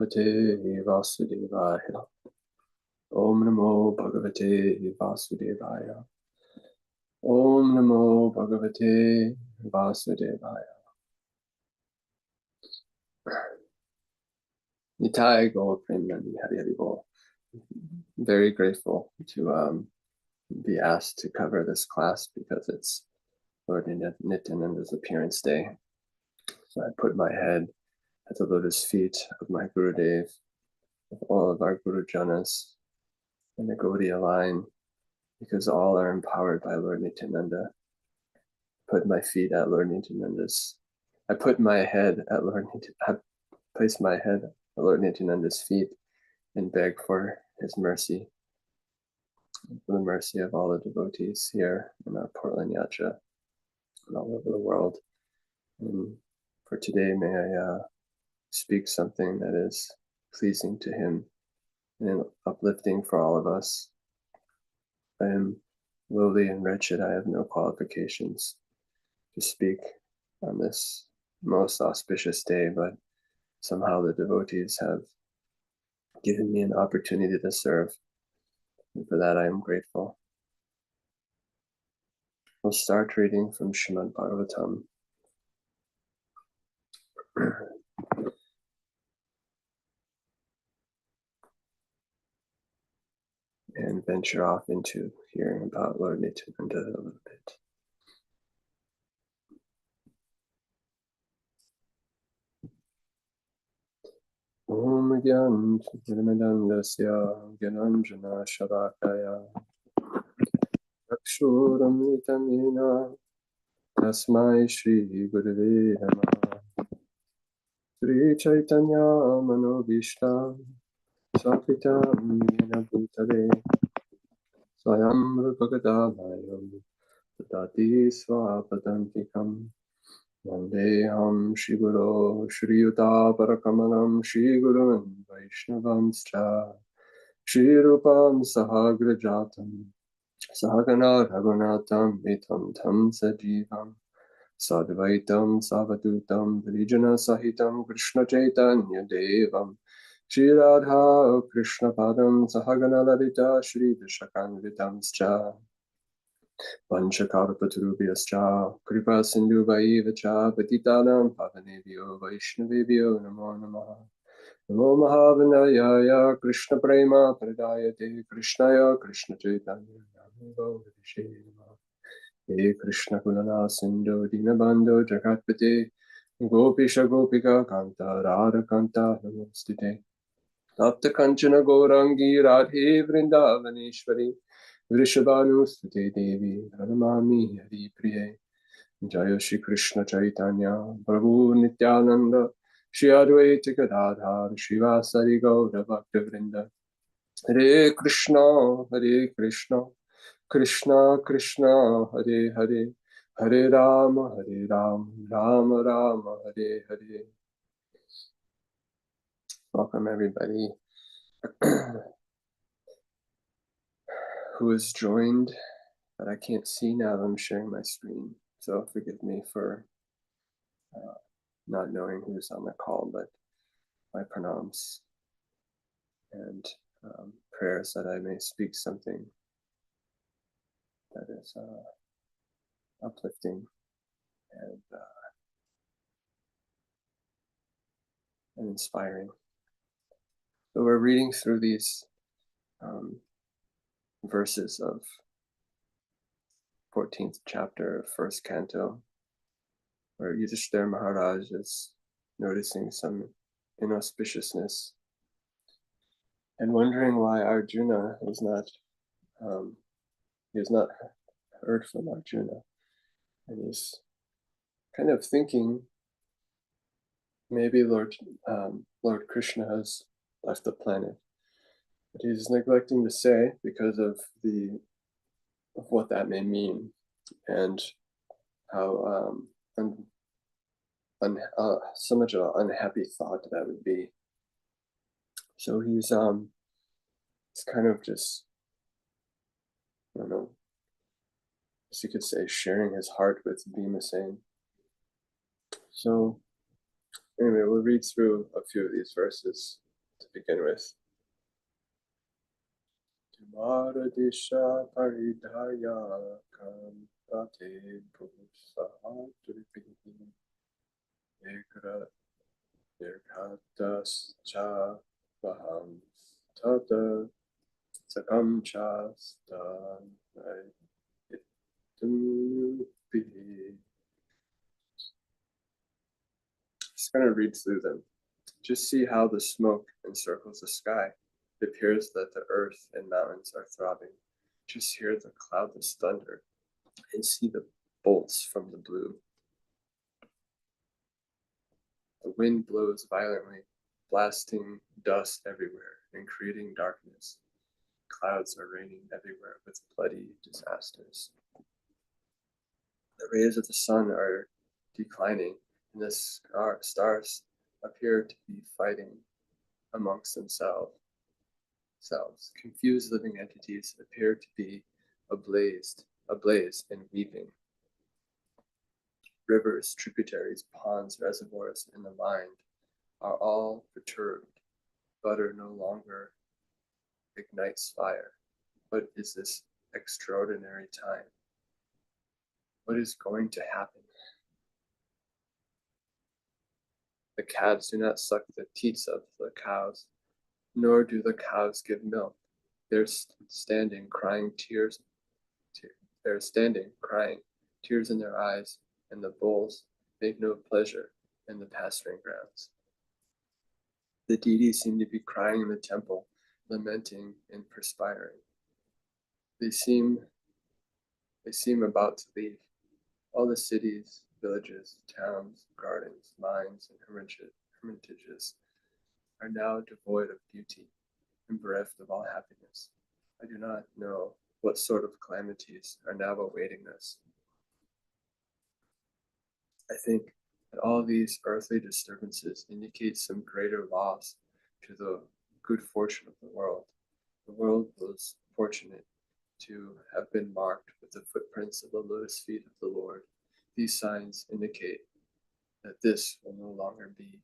Bhagavate Vasudevaya. Om Namo Bhagavate Vasudevaya. Om Namo Bhagavate Vasudevaya. Nitai Go Premnani Hari Hari Bol. Very grateful to be asked to cover this class because it's Lord Nityananda's appearance day. So I put my head at the lotus feet of my Gurudev, of all of our Guru Janas, and the Gaudiya line, because all are empowered by Lord Nityananda. Put my feet at Lord Nityananda's. I put my head at Lord Nityananda. I placed my head at Lord Nityananda's feet and beg for his mercy, for the mercy of all the devotees here in our Portland Yacha and all over the world. And for today, may I speak something that is pleasing to him and uplifting for all of us. I am lowly and wretched. I have no qualifications to speak on this most auspicious day, but somehow the devotees have given me an opportunity to serve, and for that I am grateful. We'll start reading from Srimad Bhagavatam. And venture off into hearing about Lord Nityananda a little bit. Om Gyan Nityanandasya Gyananjana Shalakaya Akshuram Nitamina Tasmai Shri Gurave Namaha Sri Chaitanya Manobishtam Sakitam Yena Bhutale Swayam Rupakadamayam Tadati Swapadantikam Vandeham Shri Guru Shri Yuta Parakamalam Shri Gurun Vaishnavamscha Shri Rupam Sahagrajatam Sahagana Raghunatam Vitam Tam Sajivam Sadvaitam Savadutam Vijana Sahitam Krishna Chaitanya Devam Shri Radha Krishna Padam Sahagana Lalita Shri Vishakanvitamscha Vanchakalpatarubhyascha Kripa Sindhu Vaivacha Patitanam Pavanebhyo Vaishnavebhyo Namo Namaha Namo Mahavinayaya Krishna Prema Pradayate Krishnaya Krishna Chaitanya Namo He Krishna Kulana Sindhu Dinabandhu Jagatpate Gopisha Gopika Kanta Radha Kanta Namostite Tapta Kanchana Gaurangi Radhe Vrindavaneshwari Vrishabhanustate Devi Pranamami Hari Priye Jaya Shri Krishna Chaitanya Prabhu Nityananda Shri Advaita Gadadhar Shivasari Gaura Bhakta Vrinda Hare Krishna Krishna Krishna Hare Hare Hare Rama Rama Rama Hare Hare. Welcome everybody who is joined, but I can't see now that I'm sharing my screen. So forgive me for not knowing who's on the call, but my pranams and prayers that I may speak something that is uplifting and inspiring. So we're reading through these verses of 14th chapter of 1st canto, where Yudhishthira Maharaj is noticing some inauspiciousness and wondering why Arjuna is not, he has not heard from Arjuna. And he's kind of thinking maybe Lord Krishna has left the planet. But he's neglecting to say because of what that may mean and how so much of an unhappy thought that would be. So he's kind of just, I don't know, as you could say, sharing his heart with Bhimasena. So anyway, we'll read through a few of these verses to begin with. Maradisha paridhaya kampate pusahaturipi ekra dirghatas cha vaham tata sakam chastan itupi. Just going to read through them. Just see how the smoke encircles the sky. It appears that the earth and mountains are throbbing. Just hear the cloudless thunder and see the bolts from the blue. The wind blows violently, blasting dust everywhere and creating darkness. Clouds are raining everywhere with bloody disasters. The rays of the sun are declining, and the stars appear to be fighting amongst themselves. Confused living entities appear to be ablaze and weeping. Rivers, tributaries, ponds, reservoirs, and the mind are all perturbed. Butter no longer ignites fire. What is this extraordinary time? What is going to happen? The calves do not suck the teats of the cows, nor do the cows give milk. They're standing, crying, tears in their eyes, and the bulls make no pleasure in the pasturing grounds. The deities seem to be crying in the temple, lamenting and perspiring. They seem about to leave. All the cities, villages, towns, gardens, mines, and hermitages are now devoid of beauty and bereft of all happiness. I do not know what sort of calamities are now awaiting us. I think that all these earthly disturbances indicate some greater loss to the good fortune of the world. The world was fortunate to have been marked with the footprints of the lotus feet of the Lord. These signs indicate that this will no longer be.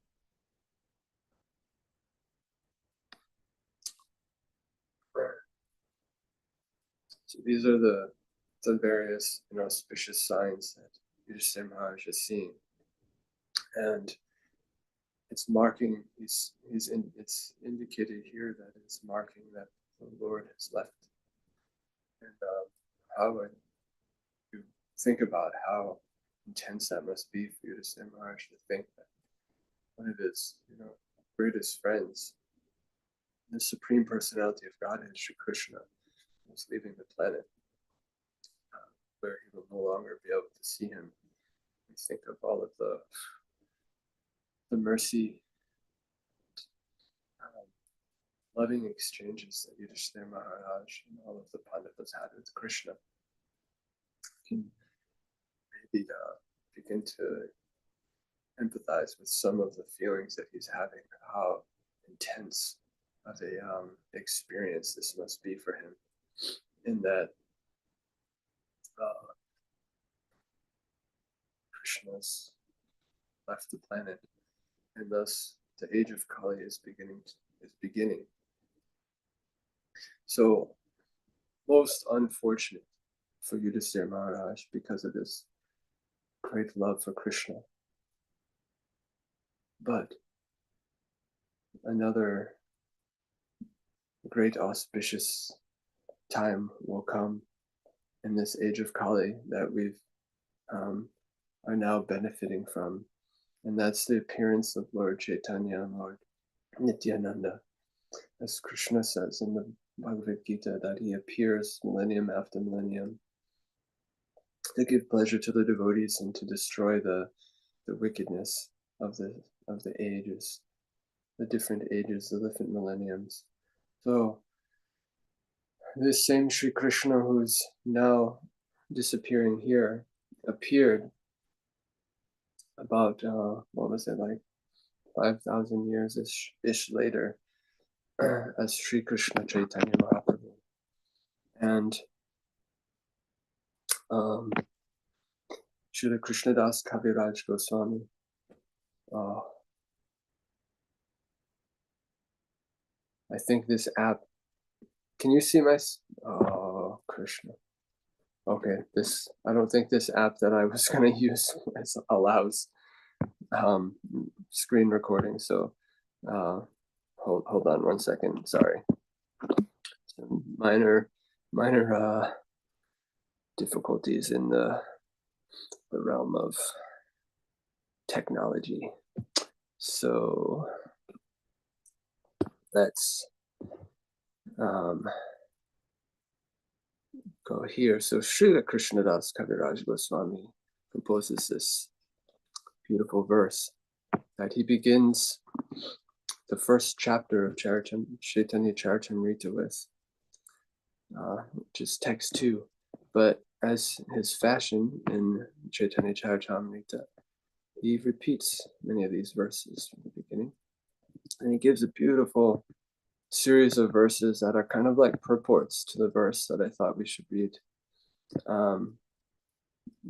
So these are the various auspicious signs that Yudhishthira Maharaj is seeing, and it's marking. It's indicated here that it's marking that the Lord has left, and how you think about how intense that must be for Yudhishthira Maharaj to think that one of his greatest friends, the Supreme Personality of Godhead, Sri Krishna, was leaving the planet, where he will no longer be able to see him. We think of all of the mercy, loving exchanges that Yudhishthira Maharaj and all of the Pandavas had with Krishna. You can maybe begin to empathize with some of the feelings that he's having, how intense of a experience this must be for him, in that Krishna's left the planet, and thus the age of Kali is beginning. So, most unfortunate for Yudhishthira Maharaj because of his great love for Krishna. But another great auspicious time will come in this age of Kali that we've are now benefiting from, and that's the appearance of Lord Chaitanya and Lord Nityananda. As Krishna says in the Bhagavad Gita, that he appears millennium after millennium to give pleasure to the devotees and to destroy the wickedness of the ages, the different ages, the different millenniums. So this same Sri Krishna, who's now disappearing here, appeared about 5,000 years ish later as Sri Krishna Chaitanya Mahaprabhu. And Srila Krishnadas Kaviraj Goswami I think this app, can you see my, oh, Krishna. Okay, I don't think this app that I was gonna use allows screen recording, so hold on 1 second, sorry. Some minor difficulties in the realm of technology. So let's go here. So Srila Krishnadas Kaviraj Goswami composes this beautiful verse that he begins the first chapter of Chaitanya Charitamrita with, which is text 2. But as his fashion in Chaitanya Charitamrita, he repeats many of these verses from the beginning. And he gives a beautiful series of verses that are kind of like purports to the verse that I thought we should read,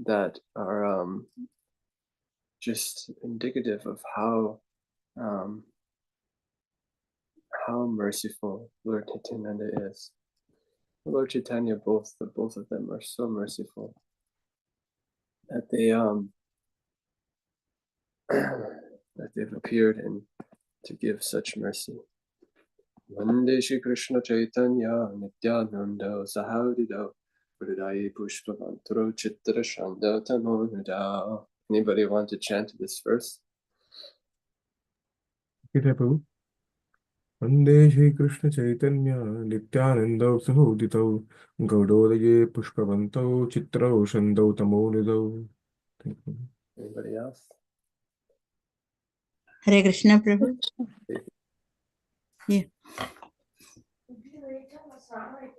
that are just indicative of how merciful Lord Nityananda is. Lord Chaitanya, both of them are so merciful that they that they've appeared and to give such mercy. Vande Shri Krishna Chaitanya Nityananda Sahadida Buddhaya Pushpavantaro Chitra Shanda Tamonada. Anybody want to chant this verse? Vande Shri Krishna Chaitanya Nityananda Sahuditau Gaudodaye Pushpavantau Chitrau Shandau Tamonidau. Anybody else? Hare Krishna Prabhu. Yeah.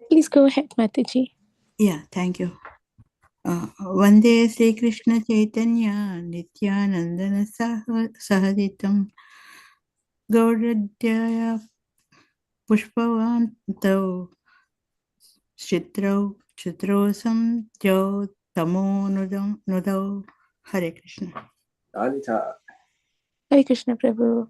Please go ahead, Mataji. Yeah, thank you. Vande Sri Krishna Chaitanya Nityanandana Sahaditam Gaudadhyaya Pushpavantau Chitrau Samjau Tamo Nudau. Hare Krishna. Anita. Hare Krishna Prabhu.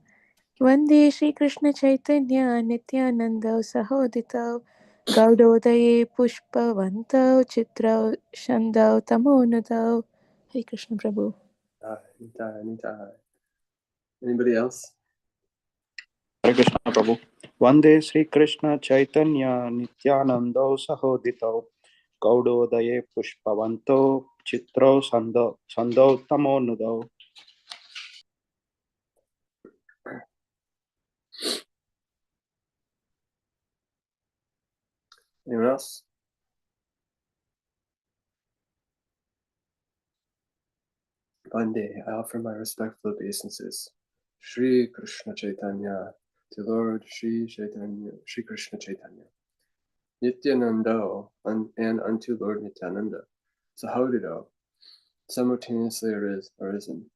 Vande Shri Krishna Chaitanya Nityananda Sahoditau Gaudodaye Pushpavantau Chitrau Shandau Tamonadau. Hare Krishna Prabhu. Anita. Anybody else? Hare Krishna Prabhu. Vande Sri Krishna Chaitanya Nityanando Sahodito Gaudodaye Pushpavanto Chitro Sando Tamo Nudo. Anyone else? Vande, I offer my respectful obeisances. Shri Krishna Chaitanya, to Lord Shri Krishna Chaitanya. Nityananda, and unto Lord Nityananda. Sahodido, simultaneously arisen.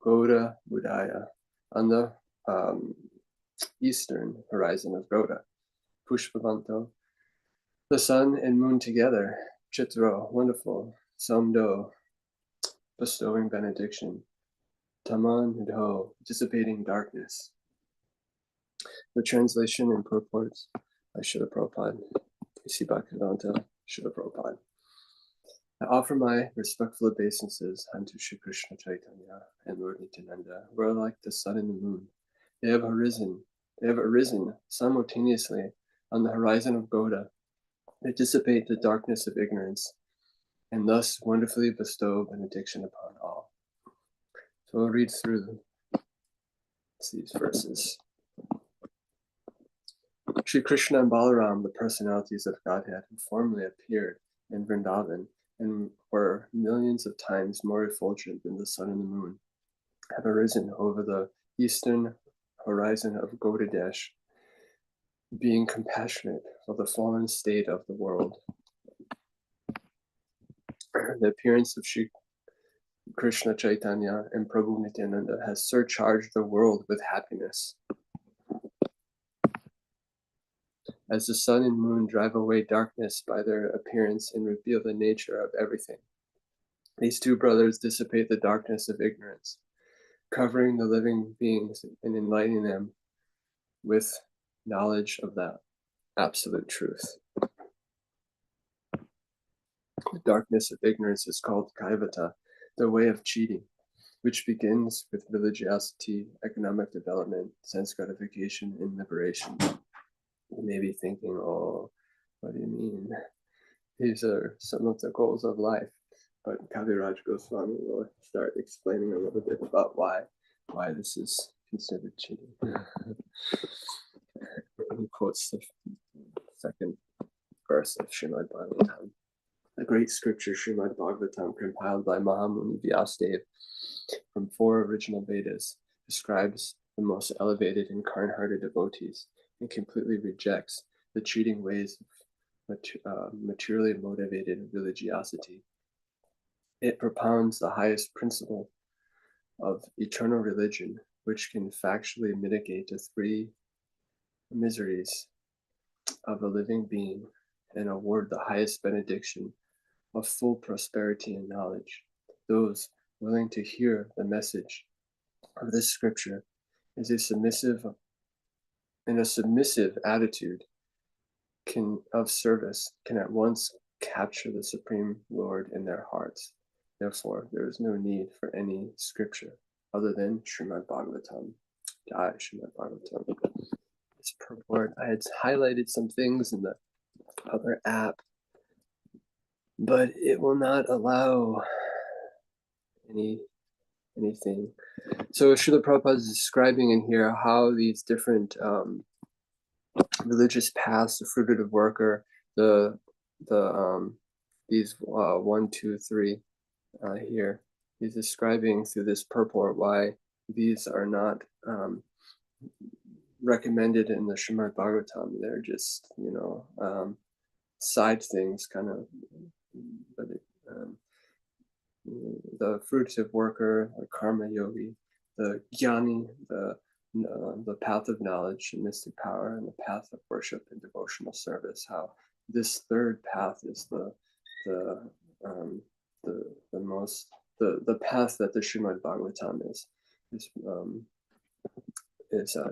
Gauda Buddhaya, on the eastern horizon of Gauda. Pushpavanto, the sun and moon together. Chitro, wonderful. Samdo, bestowing benediction. Taman Nidho, dissipating darkness. The translation and purports by Srila Prabhupada. A.C. Bhaktivedanta, Srila Prabhupada. I offer my respectful obeisances unto Shri Krishna Chaitanya and Lord Nityananda, who are like the sun and the moon. They have arisen simultaneously on the horizon of Gauda. They dissipate the darkness of ignorance, and thus wonderfully bestow benediction upon all. So we'll read through these verses. Shri Krishna and Balaram, the personalities of Godhead, who formerly appeared in Vrindavan and were millions of times more effulgent than the sun and the moon, have arisen over the eastern horizon of Gaudadesh, being compassionate for the fallen state of the world. The appearance of Shri Krishna Chaitanya and Prabhu Nityananda has surcharged the world with happiness. As the sun and moon drive away darkness by their appearance and reveal the nature of everything, these two brothers dissipate the darkness of ignorance, covering the living beings and enlightening them with knowledge of that absolute truth. The darkness of ignorance is called kaivata, the way of cheating, which begins with religiosity, economic development, sense gratification, and liberation. You may be thinking, oh, what do you mean? These are some of the goals of life. But Kaviraj Goswami will start explaining a little bit about why this is considered cheating. He quotes the second verse of Srimad Bhagavatam. The great scripture Srimad Bhagavatam, compiled by Mahamuni Vyasadeva from 4 original Vedas, describes the most elevated and kind-hearted devotees and completely rejects the cheating ways of materially motivated religiosity. It propounds the highest principle of eternal religion, which can factually mitigate the 3 miseries of a living being and award the highest benediction of full prosperity and knowledge. Those willing to hear the message of this scripture in a submissive attitude of service can at once capture the Supreme Lord in their hearts. Therefore, there is no need for any scripture other than Srimad Bhagavatam. Jai Srimad Bhagavatam. This purport, I had highlighted some things in the other app, but it will not allow anything. So Srila Prabhupada is describing in here how these different religious paths, the fruitive worker, these 1, 2, 3 here. He's describing through this purport why these are not recommended in the Srimad Bhagavatam. They're just, side things, kind of. But the fruitive worker, the karma yogi, the jnani, the path of knowledge and mystic power, and the path of worship and devotional service. How this third path is the path that the Srimad Bhagavatam is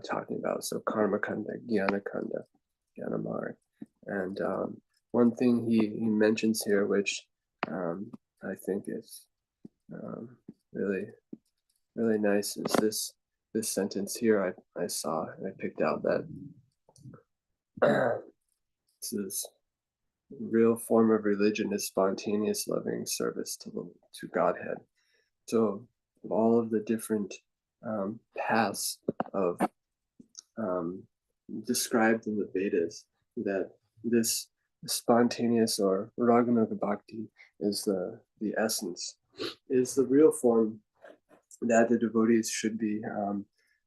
talking about. So karma kanda, jnana kanda, jnana marg. And one thing he mentions here, which I think is really, really nice, is this sentence here. I saw and I picked out that this is real form of religion is spontaneous loving service to Godhead. So all of the different paths of described in the Vedas, that this spontaneous or raganuga bhakti is the essence, is the real form that the devotees should be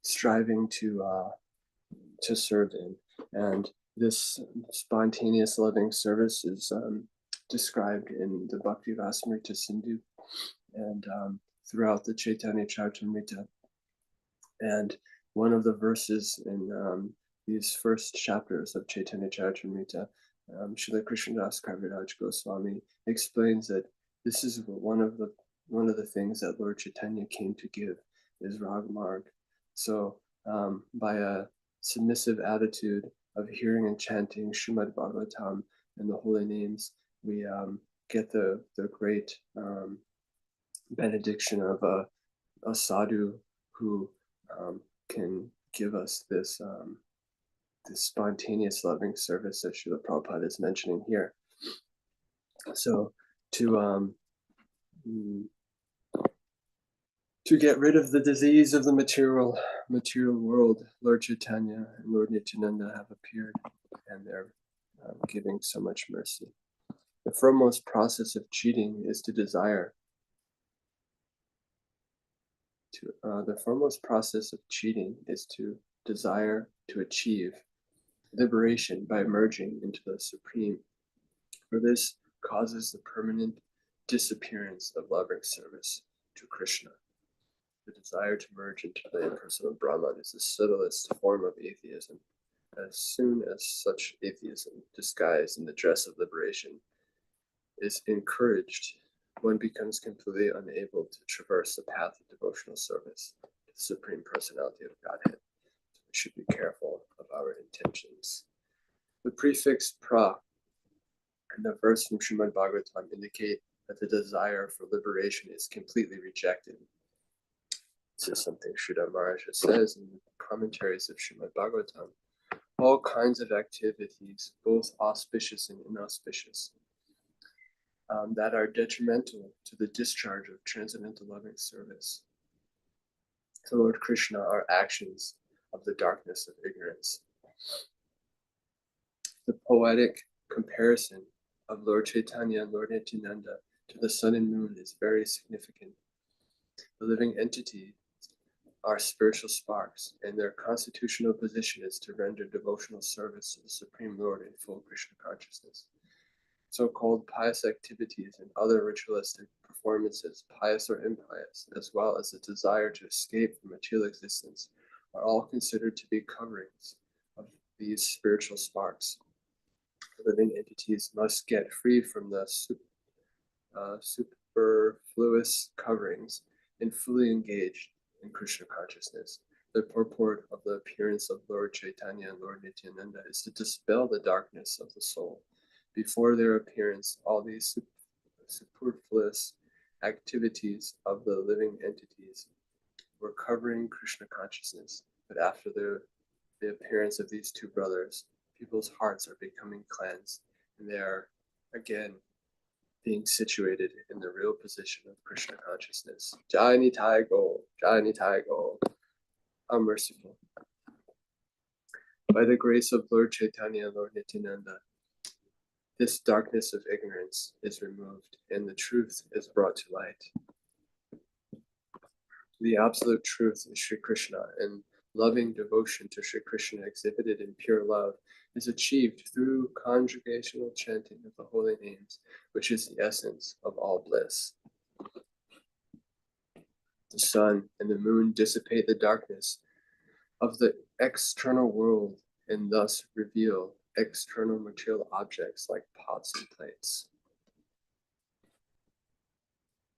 striving to serve in. And this spontaneous loving service is described in the Bhakti Rasamrita Sindhu and throughout the Chaitanya Charitamrita. And one of the verses in these first chapters of Chaitanya Charitamrita, Srila Krishnadas Kaviraj Goswami explains that this is one of the things that Lord Chaitanya came to give, is Ragamarg. So by a submissive attitude of hearing and chanting Srimad Bhagavatam and the holy names, we get the great benediction of a sadhu who can give us this spontaneous loving service that Srila Prabhupada is mentioning here. So to get rid of the disease of the material world, Lord Chaitanya and Lord Nityananda have appeared, and they're giving so much mercy. The foremost process of cheating is to desire. The foremost process of cheating is to desire to achieve liberation by merging into the Supreme. For this causes the permanent disappearance of loving service to Krishna. The desire to merge into the impersonal Brahman is the subtlest form of atheism. As soon as such atheism, disguised in the dress of liberation, is encouraged, one becomes completely unable to traverse the path of devotional service to the Supreme Personality of Godhead. So we should be careful of our intentions. The prefix pra and the verse from Srimad Bhagavatam indicate that the desire for liberation is completely rejected. This is something Sridhar Maharaj says in the commentaries of Srimad Bhagavatam. All kinds of activities, both auspicious and inauspicious, that are detrimental to the discharge of transcendental loving service to Lord Krishna are actions of the darkness of ignorance. The poetic comparison of Lord Chaitanya and Lord Nityananda to the sun and moon is very significant. The living entities are spiritual sparks, and their constitutional position is to render devotional service to the Supreme Lord in full Krishna consciousness. So-called pious activities and other ritualistic performances, pious or impious, as well as the desire to escape from material existence, are all considered to be coverings of these spiritual sparks. Living entities must get free from the superfluous coverings and fully engage in Krishna consciousness. The purport of the appearance of Lord Chaitanya and Lord Nityananda is to dispel the darkness of the soul. Before their appearance, all these superfluous activities of the living entities were covering Krishna consciousness. But after the appearance of these two brothers, people's hearts are becoming cleansed, and they are again being situated in the real position of Krishna consciousness. Jai Nitai Go, Jai Nitai Go. I'm merciful. By the grace of Lord Chaitanya and Lord Nityananda, this darkness of ignorance is removed, and the truth is brought to light. The absolute truth is Sri Krishna, and loving devotion to Sri Krishna exhibited in pure love is achieved through conjugational chanting of the holy names, which is the essence of all bliss. The sun and the moon dissipate the darkness of the external world and thus reveal external material objects like pots and plates.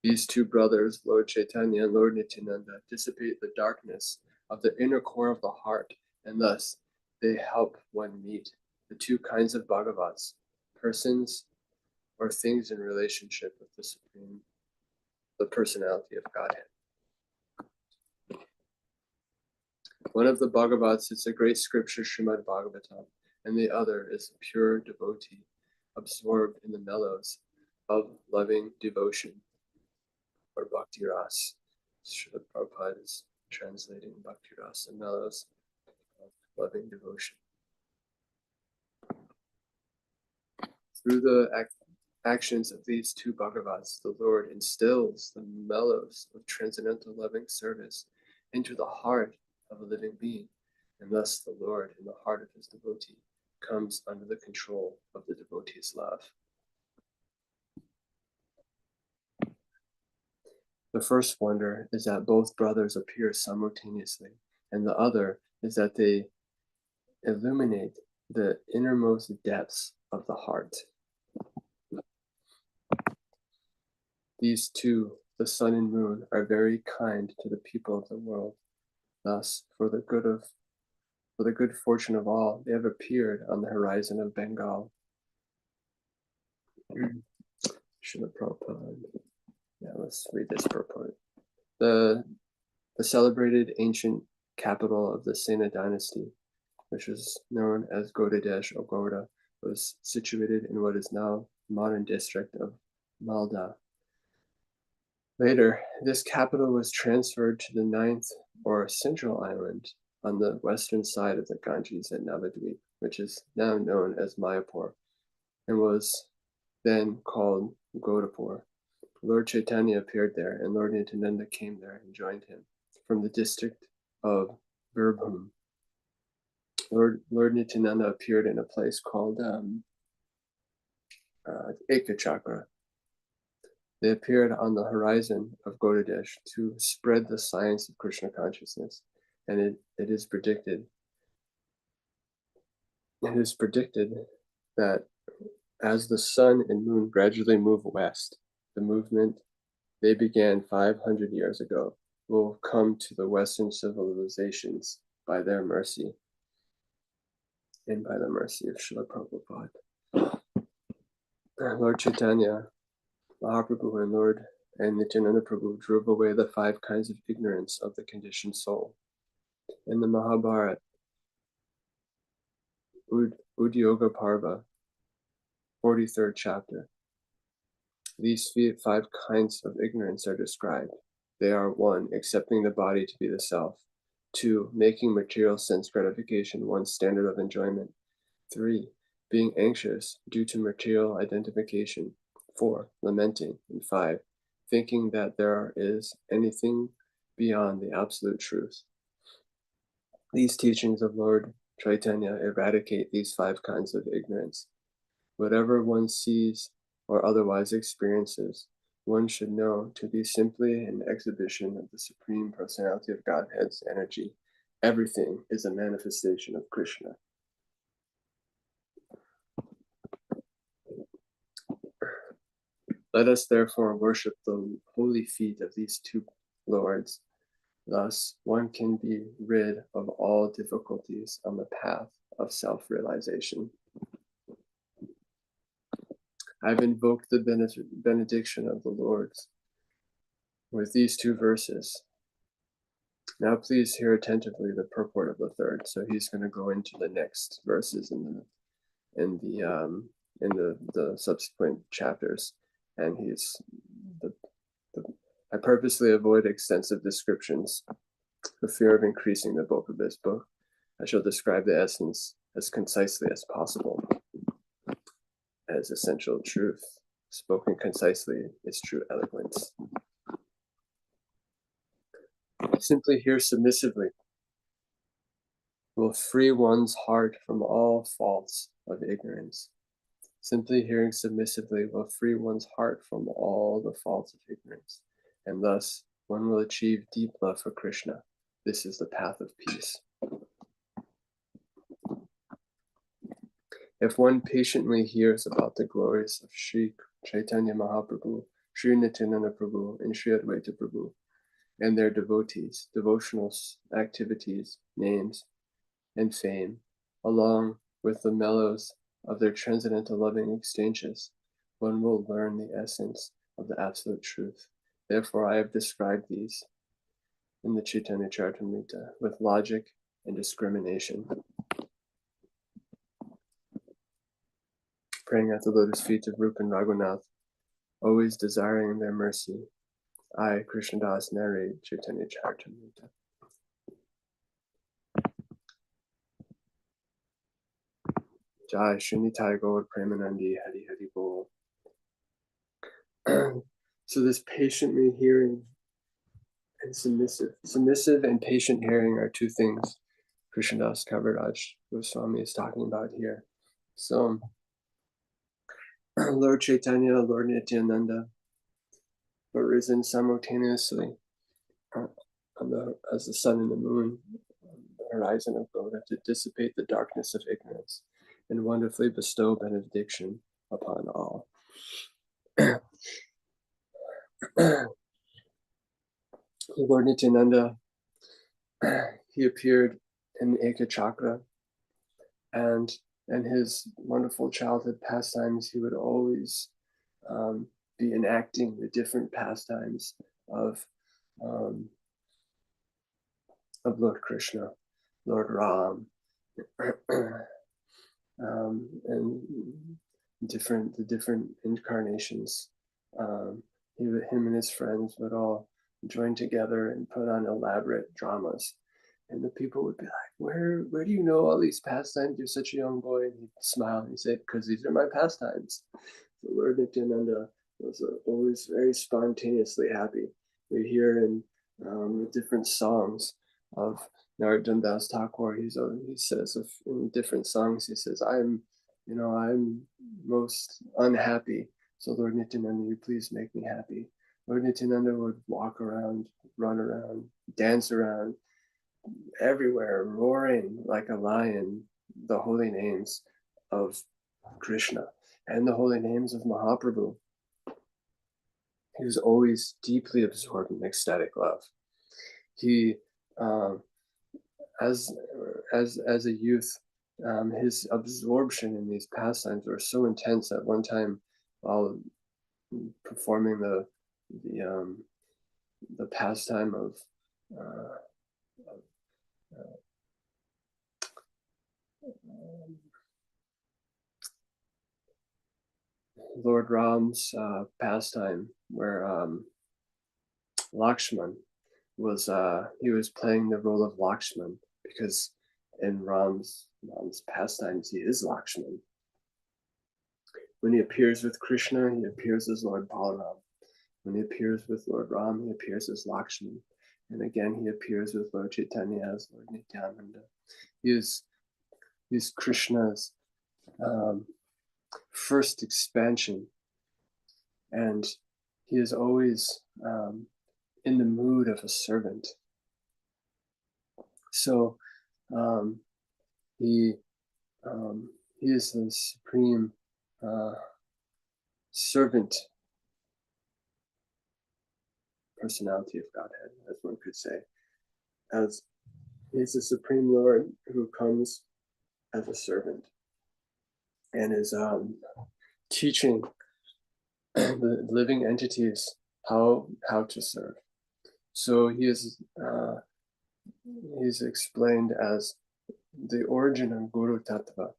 These two brothers, Lord Chaitanya and Lord Nityananda, dissipate the darkness of the inner core of the heart, and thus they help one meet the two kinds of Bhagavats, persons or things in relationship with the Supreme, the personality of Godhead. One of the Bhagavats is a great scripture, Srimad Bhagavatam, and the other is a pure devotee, absorbed in the mellows of loving devotion, or Bhakti Ras. Srila Prabhupada is translating Bhakti Ras, the mellows of loving devotion. Through the actions of these two Bhagavats, the Lord instills the mellows of transcendental loving service into the heart of a living being, and thus the Lord in the heart of his devotee comes under the control of the devotee's love. The first wonder is that both brothers appear simultaneously, and the other is that they illuminate the innermost depths of the heart. These two, the sun and moon, are very kind to the people of the world. Thus, for the good fortune of all, they have appeared on the horizon of Bengal. Srila Prabhupada. Yeah, let's read this purport. The celebrated ancient capital of the Sena dynasty, which is known as Gaudadesh or Gauda, was situated in what is now modern district of Malda. Later, this capital was transferred to the ninth or central island on the western side of the Ganges at Navadvip, which is now known as Mayapur, and was then called Gaudapur. Lord Chaitanya appeared there, and Lord Nityananda came there and joined him from the district of Birbhum. Lord Nityananda appeared in a place called Ekachakra. They appeared on the horizon of Gaudadesh to spread the science of Krishna consciousness, and it is predicted that as the sun and moon gradually move west, the movement they began 500 years ago will come to the Western civilizations by their mercy. and by the mercy of Srila Prabhupada. Lord Chaitanya, Mahaprabhu, and Lord and Nityananda Prabhu drove away the 5 kinds of ignorance of the conditioned soul. In the Mahabharata, Udyoga Parva, 43rd chapter, these 5 kinds of ignorance are described. They are 1. Accepting the body to be the self. 2. Making material sense gratification one's standard of enjoyment. 3. Being anxious due to material identification. 4. Lamenting. And 5. Thinking that there is anything beyond the absolute truth. These teachings of Lord Chaitanya eradicate these 5 kinds of ignorance. Whatever one sees or otherwise experiences, one should know to be simply an exhibition of the Supreme Personality of Godhead's energy. Everything is a manifestation of Krishna. Let us therefore worship the holy feet of these 2 lords. Thus, one can be rid of all difficulties on the path of self-realization. I've invoked the benediction of the Lords with these 2 verses. Now please hear attentively the purport of the 3rd. So he's going to go into the next verses in the subsequent chapters, and I purposely avoid extensive descriptions for fear of increasing the bulk of this book. I shall describe the essence as concisely as possible. As essential truth, spoken concisely, is true eloquence. Simply hear submissively will free one's heart from all faults of ignorance. Simply hearing submissively will free one's heart from all the faults of ignorance, and thus one will achieve deep love for Krishna. This is the path of peace. If one patiently hears about the glories of Sri Chaitanya Mahaprabhu, Sri Nityananda Prabhu, and Sri Advaita Prabhu, and their devotees, devotional activities, names, and fame, along with the mellows of their transcendental loving exchanges, one will learn the essence of the absolute truth. Therefore, I have described these in the Chaitanya Charitamrita with logic and discrimination. Praying at the lotus feet of Rupa and Raghunath, always desiring their mercy, I, Krishnadas, narrate Chaitanya Charitamrita. Jai Shri Nitai Gaur Premanandi Hari Hari Bol. So this patiently hearing and submissive and patient hearing are 2 things Krishnadas Kaviraj Goswami is talking about here. So Lord Chaitanya, Lord Nityananda were risen simultaneously as the sun and the moon on the horizon of Goda to dissipate the darkness of ignorance and wonderfully bestow benediction upon all. Lord Nityananda, he appeared in the Eka Chakra, and in his wonderful childhood pastimes, he would always be enacting the different pastimes of Lord Krishna, Lord Ram, and the different incarnations. Him and his friends would all join together and put on elaborate dramas. And the people would be like, where do you know all these pastimes? You're such a young boy. And he'd smile and he'd say, because these are my pastimes. The Lord Nityananda was always very spontaneously happy. We hear in the different songs of Narottam Das Thakur, he says in different songs, he says, I'm most unhappy. So Lord Nityananda, you please make me happy. Lord Nityananda would walk around, run around, dance around, everywhere, roaring like a lion, the holy names of Krishna and the holy names of Mahaprabhu. He was always deeply absorbed in ecstatic love. He, as a youth, his absorption in these pastimes were so intense that one time, while performing the pastime of uh, Lord Ram's pastime, where Lakshman was he was playing the role of Lakshman, because in Ram's pastimes he is Lakshman. When he appears with Krishna, he appears as Lord Balaram. When he appears with Lord Ram, he appears as Lakshman. And again, he appears with Lord Chaitanya as Lord Nityananda. He is Krishna's first expansion, and he is always in the mood of a servant. So he is the supreme servant personality of Godhead, as one could say. As he is the supreme Lord who comes as a servant and is teaching the living entities how to serve. So he is he's explained as the origin of Guru Tattva.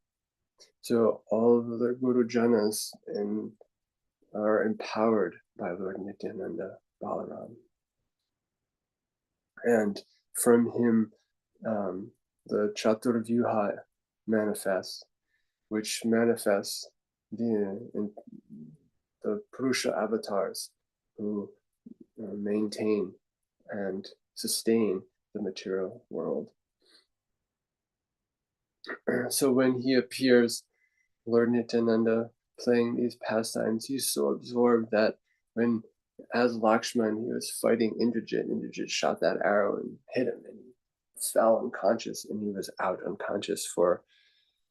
So all of the Guru Janas are empowered by Lord Nityananda Balaram. And from him, the Chaturvyuha manifests, which manifests the Purusha avatars who maintain and sustain the material world. So when he appears, Lord Nityananda playing these pastimes, he's so absorbed that when, as Lakshman, he was fighting Indrajit, Indrajit shot that arrow and hit him, and he fell unconscious, and he was out unconscious for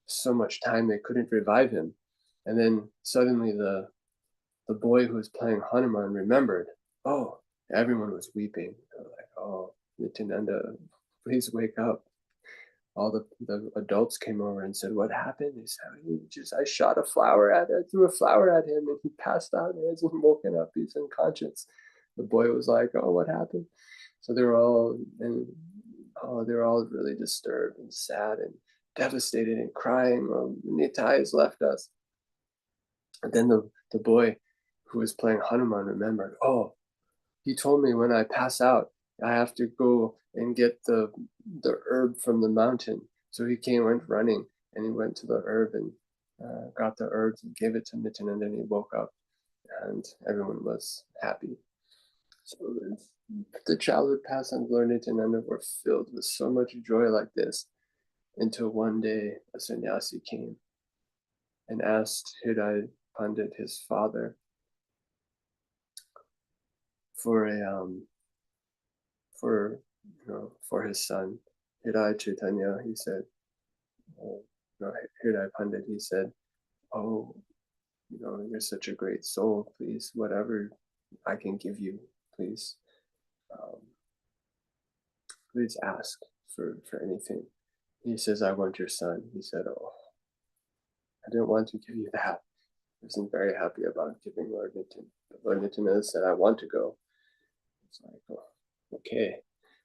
so much time they couldn't revive him. And then suddenly the boy who was playing Hanuman remembered, oh, everyone was weeping. They were like, oh, Nityananda, please wake up. All the adults came over and said, what happened? They said, I shot a flower at it, threw a flower at him, and he passed out and hasn't woken up. He's unconscious. The boy was like, oh, what happened? So they were all really disturbed and sad and devastated and crying. Oh, Nitai has left us. And then the boy who was playing Hanuman remembered, oh, he told me when I pass out, I have to go and get the herb from the mountain. So he went running, and he went to the herb and got the herbs and gave it to Nityananda, and he woke up, and everyone was happy. So the childhood pastimes of Lord Nityananda were filled with so much joy like this, until one day a sannyasi came and asked Hridai Pandit, his father, for his son Hridai Chaitanya. He said, Hridai Pandit, he said, oh, you're such a great soul, please, whatever I can give you, please ask for anything. He says, I want your son. He said, oh, I didn't want to give you that. I wasn't very happy about giving Lord Nitin. But Lord Nitin said, I want to go. It's like, oh, okay.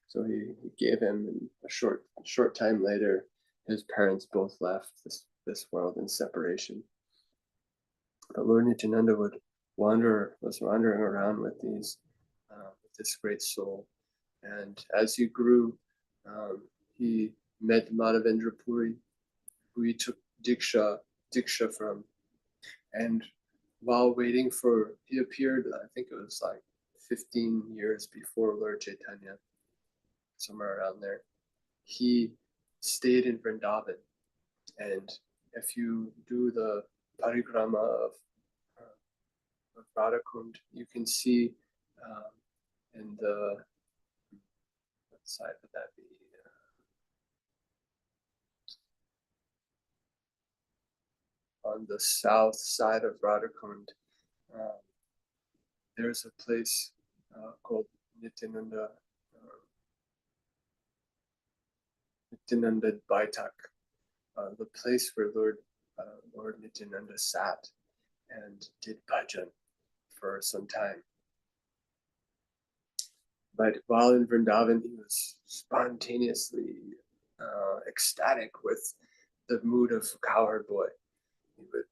So he gave him, and a short time later, his parents both left this world in separation. But Lord Nityananda was wandering around with this great soul, and as he grew, he met Madhavendra Puri, who he took diksha from, and while waiting he appeared, I think it was like 15 years before Lord Chaitanya, somewhere around there. He stayed in Vrindavan, and if you do the parikrama of Radhakund, you can see in the, what side would that be? On the south side of Radhakund, there's a place called Nityananda Baitak, the place where Lord Nityananda sat and did bhajan for some time. But while in Vrindavan, he was spontaneously ecstatic with the mood of cowherd boy. He would,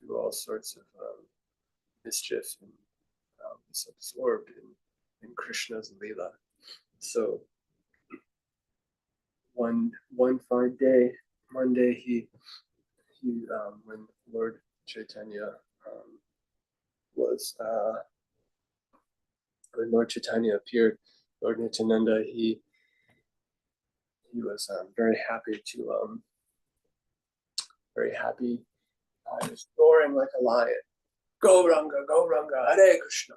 do all sorts of mischief and was absorbed in Krishna's Leela. So one fine day, he when Lord Chaitanya when Lord Chaitanya appeared, Lord Nityananda, he was very happy. He was roaring like a lion. Go Ranga, Hare Krishna.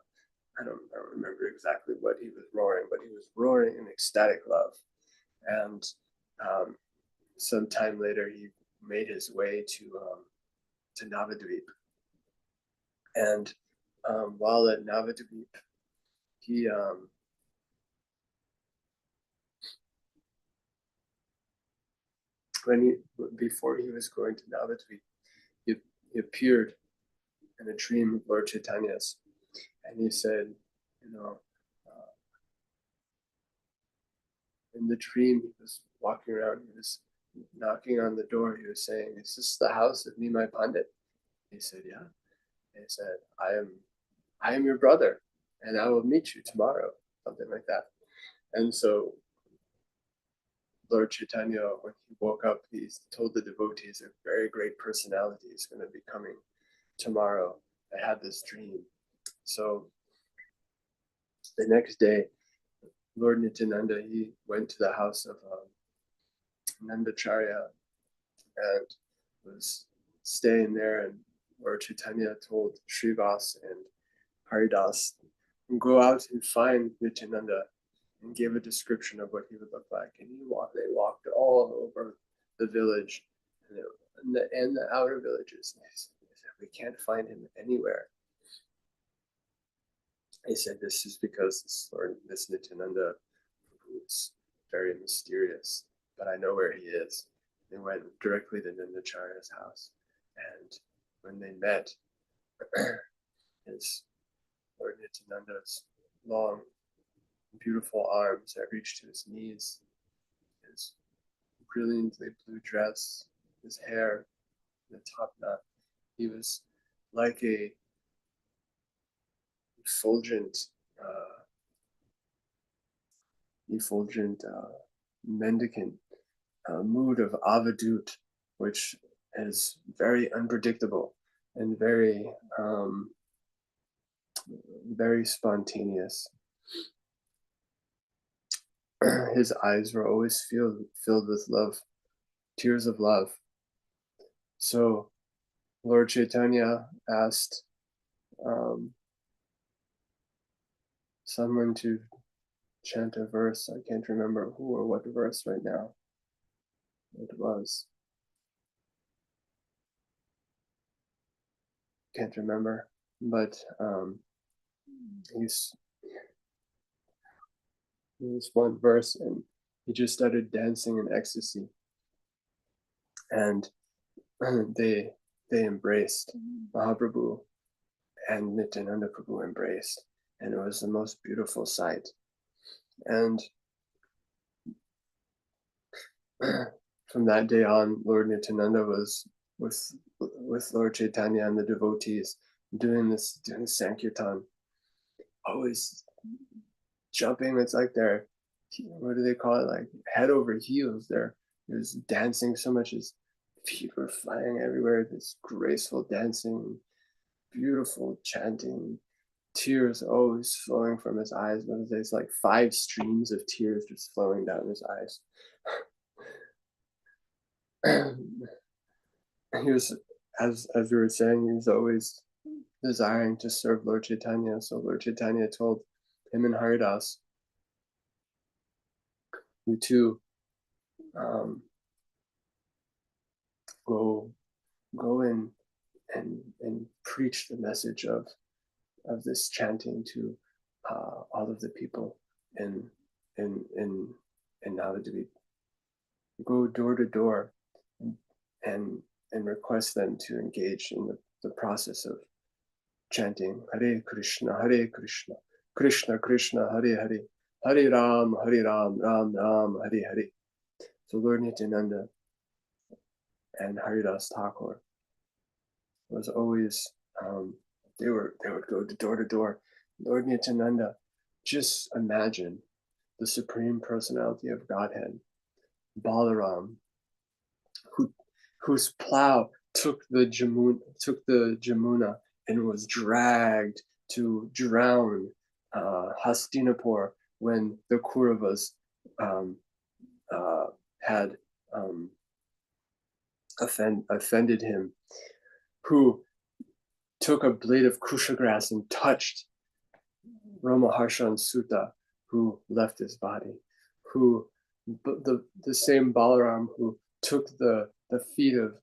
I don't remember exactly what he was roaring, but he was roaring in ecstatic love. And some time later, he made his way to Navadvip. And while at Navadvip, he before he was going to Navadvip, he appeared in a dream of Lord Chaitanya's, and he said, in the dream he was walking around, he was knocking on the door, he was saying, "Is this the house of Nimai Pandit?" He said, "Yeah." He said, I am your brother, and I will meet you tomorrow," something like that. And so Lord Chaitanya, when he woke up, he told the devotees, "A very great personality is going to be coming tomorrow. I had this dream." So the next day, Lord Nityananda, he went to the house of Nandacharya and was staying there, and Lord Chaitanya told Srivas and Haridas, "Go out and find Nityananda," and gave a description of what he would look like. And they walked all over the village and the outer villages. And they said, "We can't find him anywhere." He said, "This is because this Nityananda is very mysterious, but I know where he is." They went directly to Nandacharya's house, and when they met, his Lord Nityananda's long, beautiful arms that reached to his knees, his brilliantly blue dress, his hair, the top knot. He was like a effulgent mendicant mood of avadut, which is very unpredictable and very spontaneous. His eyes were always filled with love, tears of love. So Lord Chaitanya asked someone to chant a verse. I can't remember who or what verse right now it was. Can't remember, but he's one verse, and he just started dancing in ecstasy, and they embraced. Mahaprabhu and Nityananda Prabhu embraced, and it was the most beautiful sight. And from that day on, Lord Nityananda was with Lord Chaitanya and the devotees doing Sankirtan, always jumping. It's like they're, what do they call it? Like head over heels. They're just dancing so much, his feet were flying everywhere. This graceful dancing, beautiful chanting, tears always flowing from his eyes. But there's like 5 streams of tears just flowing down his eyes. He was, as we were saying, he was always desiring to serve Lord Chaitanya. So Lord Chaitanya told him and Haridas, "You two go in and preach the message of this chanting to all of the people in Navadvip." go door to door and request them to engage in the process of chanting Hare Krishna, Krishna Krishna, Hare Hare, Hare Ram, Ram Ram, Hare Hare. So Lord Nityananda and Haridas Thakur was always, they would go to door. Lord Nityananda, just imagine the Supreme Personality of Godhead, Balaram, whose plow took the Jamuna and was dragged to drown Hastinapur when the Kauravas had offended him, who took a blade of kusha grass and touched Ramaharshan Sutta, who left his body, who the same Balaram who took the feet of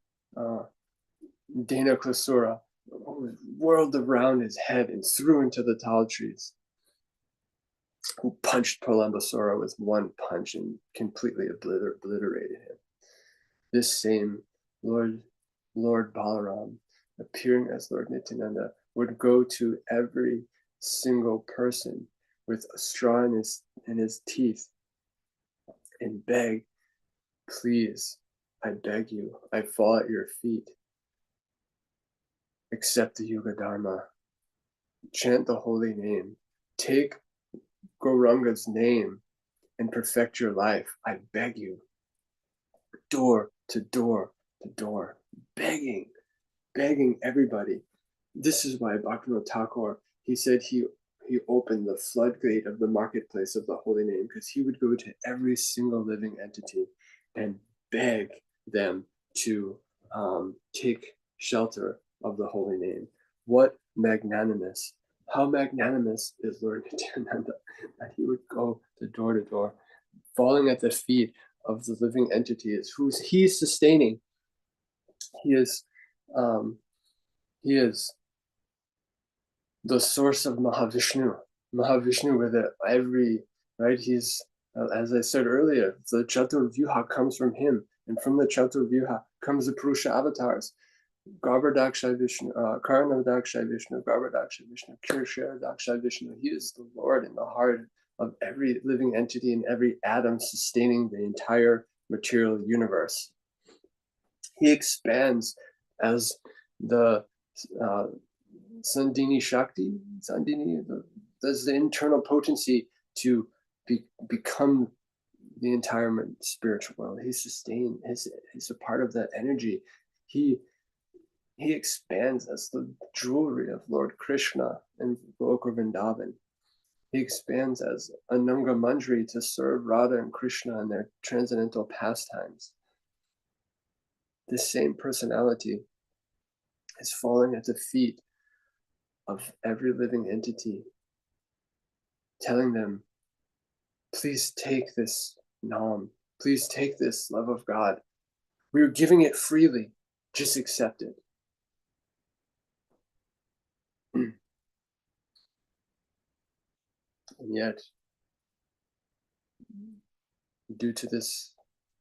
Dana whirled around his head and threw into the tall trees, who punched Pralambasura with one punch and completely obliterated him. This same Lord Balaram, appearing as Lord Nityananda, would go to every single person with a straw in his teeth and beg, please, I beg you, I fall at your feet. Accept the Yuga Dharma. Chant the holy name. Take Gauranga's name and perfect your life. I beg you. Door to door to door. Begging everybody. This is why Bhaktivinoda Thakur, he said he opened the floodgate of the marketplace of the holy name, because he would go to every single living entity and beg them to take shelter of the holy name. What magnanimous. How magnanimous is Lord Nityananda that he would go to door, falling at the feet of the living entities whose he's sustaining. He is the source of Mahavishnu with every, right? He's, as I said earlier, the Chatur Vyuha comes from him, and from the Chatur Vyuha comes the Purusha avatars. Garbhadaksha Vishnu, Karanadaksha Vishnu, Garbhadaksha Vishnu, Kirshadaksha Vishnu. He is the Lord in the heart of every living entity and every atom sustaining the entire material universe. He expands as the Sandini Shakti, there's the internal potency to become the entire spiritual world. He's sustained, he's a part of that energy. He expands as the jewelry of Lord Krishna and Goloka Vrindavan. He expands as Ananga Manjari to serve Radha and Krishna in their transcendental pastimes. This same personality is falling at the feet of every living entity, telling them, please take this Nam, please take this love of God. We are giving it freely, just accept it. And yet, due to this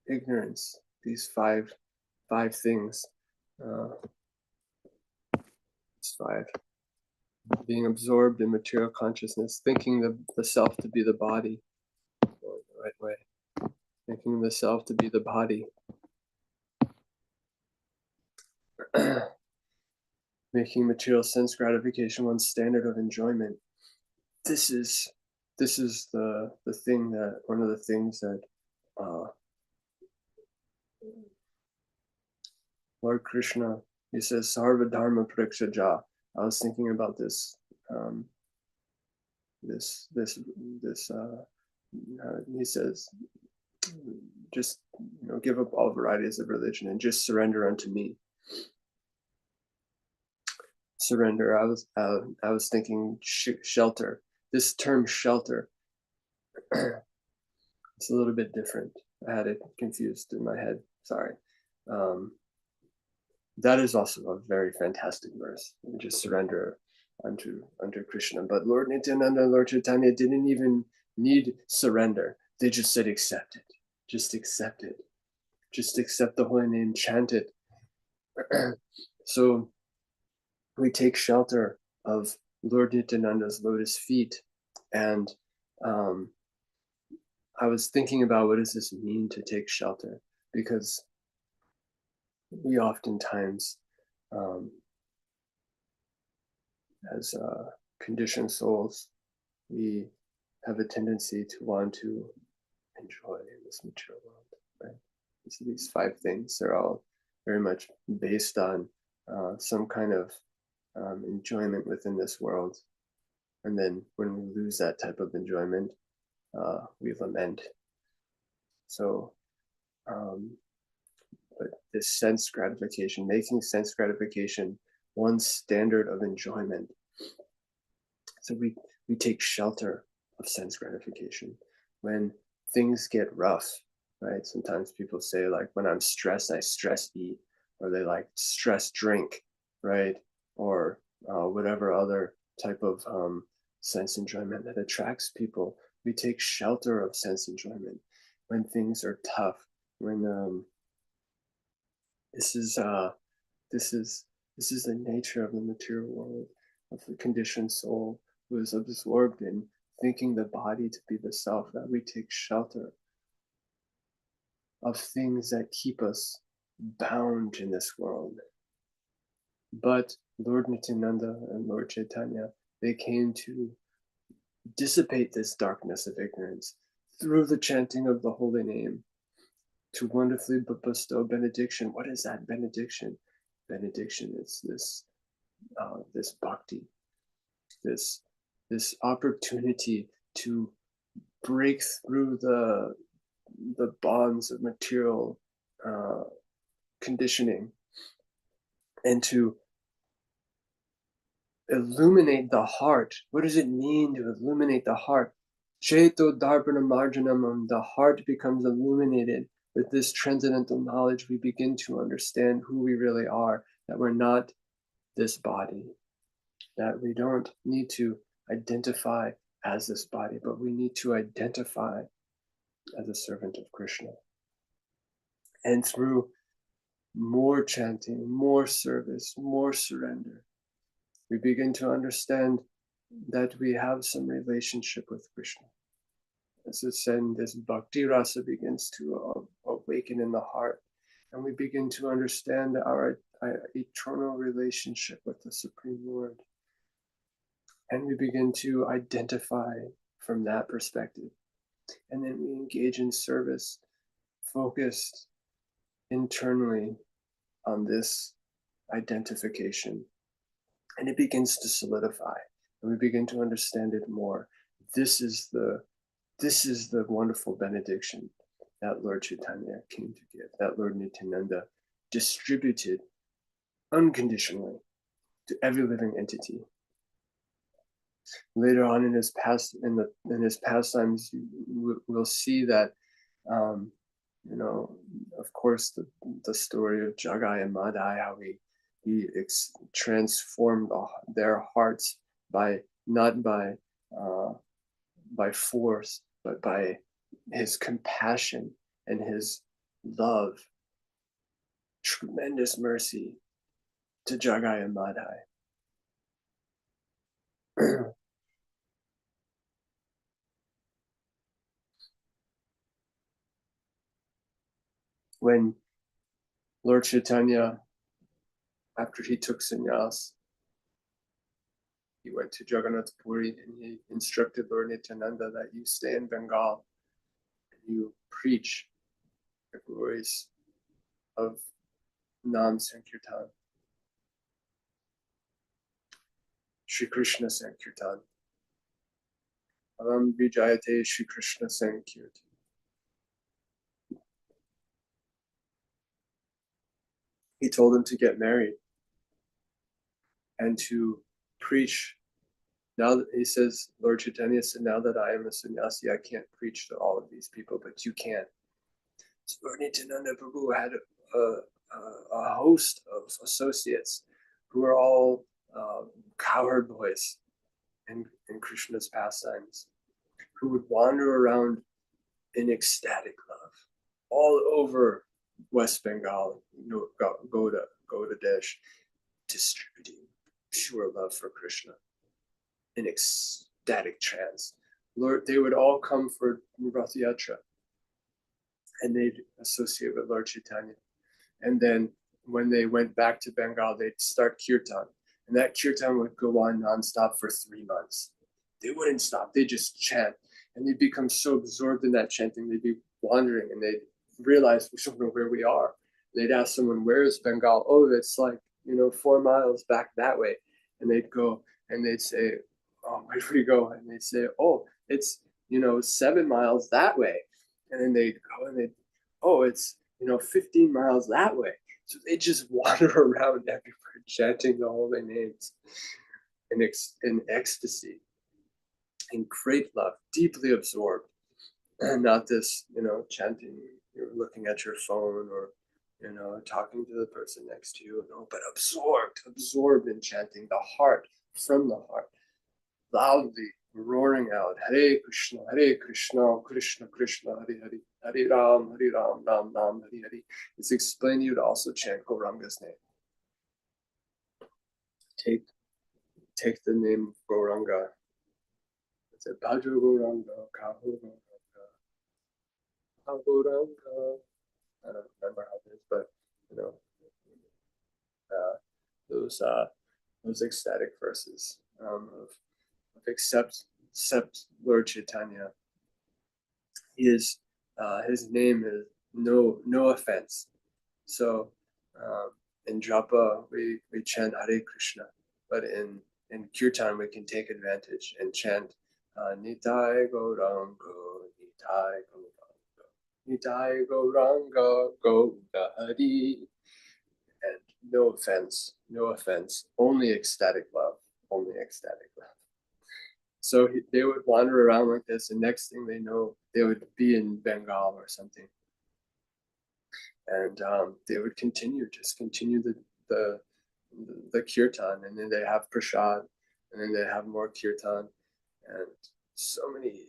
ignorance, these five things, it's five. Being absorbed in material consciousness, thinking the self to be the body, going the right way, thinking the self to be the body, making material sense gratification one's standard of enjoyment. This is the thing that, one of the things that Lord Krishna, he says, Sarva Dharma Parikshaja. I was thinking about this. He says, just give up all varieties of religion and just surrender unto me. Surrender. I was thinking shelter. This term shelter, it's a little bit different. I had it confused in my head. Sorry. That is also a very fantastic verse. Just surrender unto Krishna. But Lord Nityananda and Lord Chaitanya didn't even need surrender. They just said accept it. Just accept it. just accept the holy name, chant it. So we take shelter of Lord Nityananda's lotus feet. And I was thinking about, what does this mean to take shelter? Because we oftentimes, as conditioned souls, we have a tendency to want to enjoy this material world, right? So these 5 things, they're all very much based on some kind of enjoyment within this world. And then when we lose that type of enjoyment, we lament. So, but this sense gratification, making sense gratification one standard of enjoyment. So we take shelter of sense gratification. When things get rough, right? Sometimes people say, like, when I'm stressed, I stress eat, or they like stress drink, right? Or whatever other type of sense enjoyment that attracts people. We take shelter of sense enjoyment when things are tough. When this is the nature of the material world, of the conditioned soul who is absorbed in thinking the body to be the self, that we take shelter of things that keep us bound in this world. But Lord Nityananda and Lord Chaitanya, they came to dissipate this darkness of ignorance through the chanting of the holy name, to wonderfully bestow benediction. What is that benediction? Benediction is this bhakti, this opportunity to break through the bonds of material conditioning and to illuminate the heart. What does it mean to illuminate the heart? Cheto darpana marjanam, the heart becomes illuminated. With this transcendental knowledge, we begin to understand who we really are, that we're not this body, that we don't need to identify as this body, but we need to identify as a servant of Krishna. And through more chanting, more service, more surrender, we begin to understand that we have some relationship with Krishna. As it's said, this bhakti rasa begins to awaken in the heart, and we begin to understand our eternal relationship with the Supreme Lord. And we begin to identify from that perspective. And then we engage in service, focused internally on this identification. And it begins to solidify, and we begin to understand it more. This is the wonderful benediction that Lord Chaitanya came to give, that Lord Nityananda distributed unconditionally to every living entity. Later on in his pastimes, we'll see that, of course, the story of Jagai and Madai, how he transformed their hearts not by force, but by his compassion and his love, tremendous mercy to Jagai and Madai. When Lord Chaitanya, after he took sannyas, he went to Jagannath Puri and he instructed Lord Nityananda that you stay in Bengal and you preach the glories of Nam Sankirtan, Shri Krishna Sankirtan. Alam Vijayate Shri Krishna Sankirtan. He told him to get married and to preach. Now that he says, Lord Chaitanya said, now that I am a sannyasi, I can't preach to all of these people, but you can. So Lord Nityananda Prabhu had a host of associates who were all cowherd boys in Krishna's pastimes, who would wander around in ecstatic love all over West Bengal, Gauda Desh, distributing pure love for Krishna in ecstatic trance. Lord, they would all come for Rath Yatra and they'd associate with Lord Chaitanya. And then when they went back to Bengal, they'd start kirtan. And that kirtan would go on nonstop for 3 months. They wouldn't stop. They just chant. And they'd become so absorbed in that chanting, they'd be wandering and they'd realize we don't know where we are. They'd ask someone, where is Bengal? Oh, it's like, 4 miles back that way. And they'd go and they'd say, oh, where do we go? And they'd say, oh, it's, 7 miles that way. And then they'd go and oh, it's, 15 miles that way. So they just wander around everywhere, chanting the holy names in ecstasy, in great love, deeply absorbed. And not this, chanting, you're looking at your phone or, talking to the person next to you, but absorbed in chanting the heart, from the heart, loudly roaring out, Hare Krishna, Krishna Krishna, Hare Hare, Hare Ram, Ram Ram, Hare Hare. It's explained you'd also chant Gauranga's name. Take the name of Gauranga. It's a Bhadra Gauranga, Kaho Gauranga. I don't remember how it is, but those ecstatic verses of accept Lord Chaitanya. His name is no offense. So in japa we chant Hare Krishna, but in kirtan we can take advantage and chant Nitai Gauranga, Nitai Gauranga, Nitai Gauranga, Gaura Hari. And no offense, only ecstatic love. So they would wander around like this, and next thing they know, they would be in Bengal or something. And they would continue the kirtan, and then they have prasad, and then they have more kirtan, and so many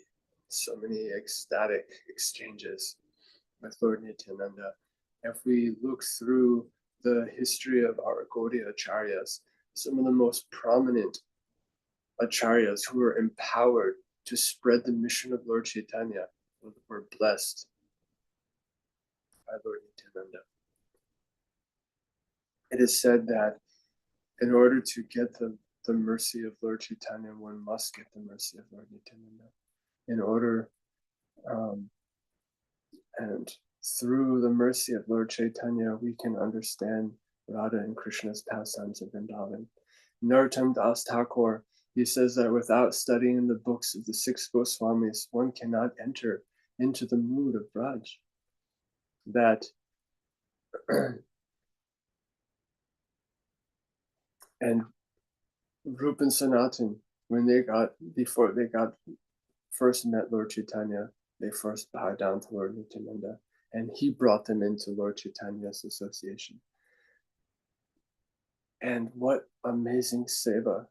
ecstatic exchanges with Lord Nityananda. If we look through the history of our Gaudiya Acharyas, some of the most prominent Acharyas who were empowered to spread the mission of Lord Chaitanya were blessed by Lord Nityananda. It is said that in order to get the mercy of Lord Chaitanya, one must get the mercy of Lord Nityananda. In order, and through the mercy of Lord Chaitanya, we can understand Radha and Krishna's pastimes of Vrindavan. Narottam Das Thakur, he says that without studying the books of the 6 Goswamis, one cannot enter into the mood of Braj. That and Rupa and Sanatan, before they first met Lord Chaitanya, they first bowed down to Lord Nityananda, and he brought them into Lord Chaitanya's association. And what amazing seva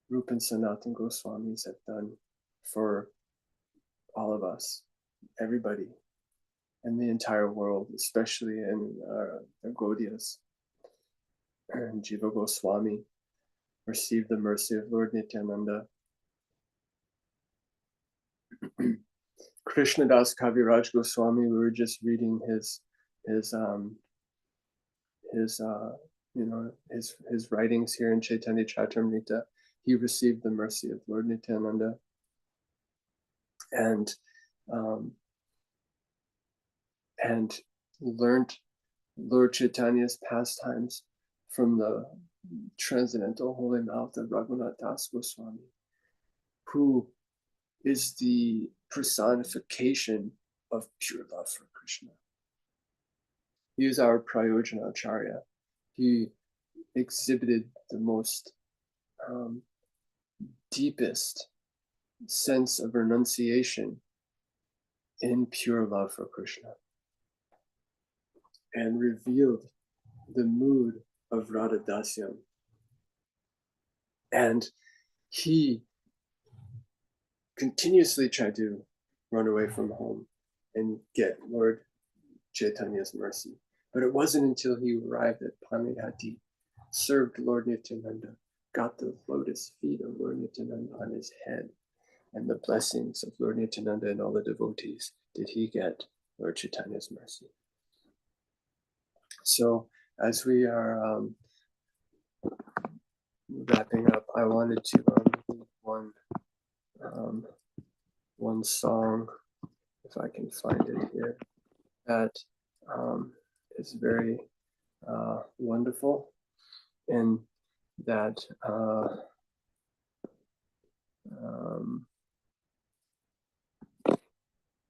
Rupa and Sanatan Goswamis have done for all of us, everybody, in the entire world, especially in the Gaudiyas. And Jiva Goswami received the mercy of Lord Nityananda. Krishnadas Kaviraj Goswami, we were just reading his writings here in Chaitanya Charitamrita. He received the mercy of Lord Nityananda, and learned Lord Chaitanya's pastimes from the transcendental holy mouth of Raghunath Das Goswami, who is the personification of pure love for Krishna. He is our Prayojana Acharya. He exhibited the most deepest sense of renunciation in pure love for Krishna, and revealed the mood of Radha Dasyam. And he continuously tried to run away from home and get Lord Chaitanya's mercy. But it wasn't until he arrived at Panayati, served Lord Nityananda, got the lotus feet of Lord Nityananda on his head, and the blessings of Lord Nityananda and all the devotees did he get Lord Chaitanya's mercy. So as we are wrapping up, I wanted to read one song, if I can find it here, that is very wonderful, and that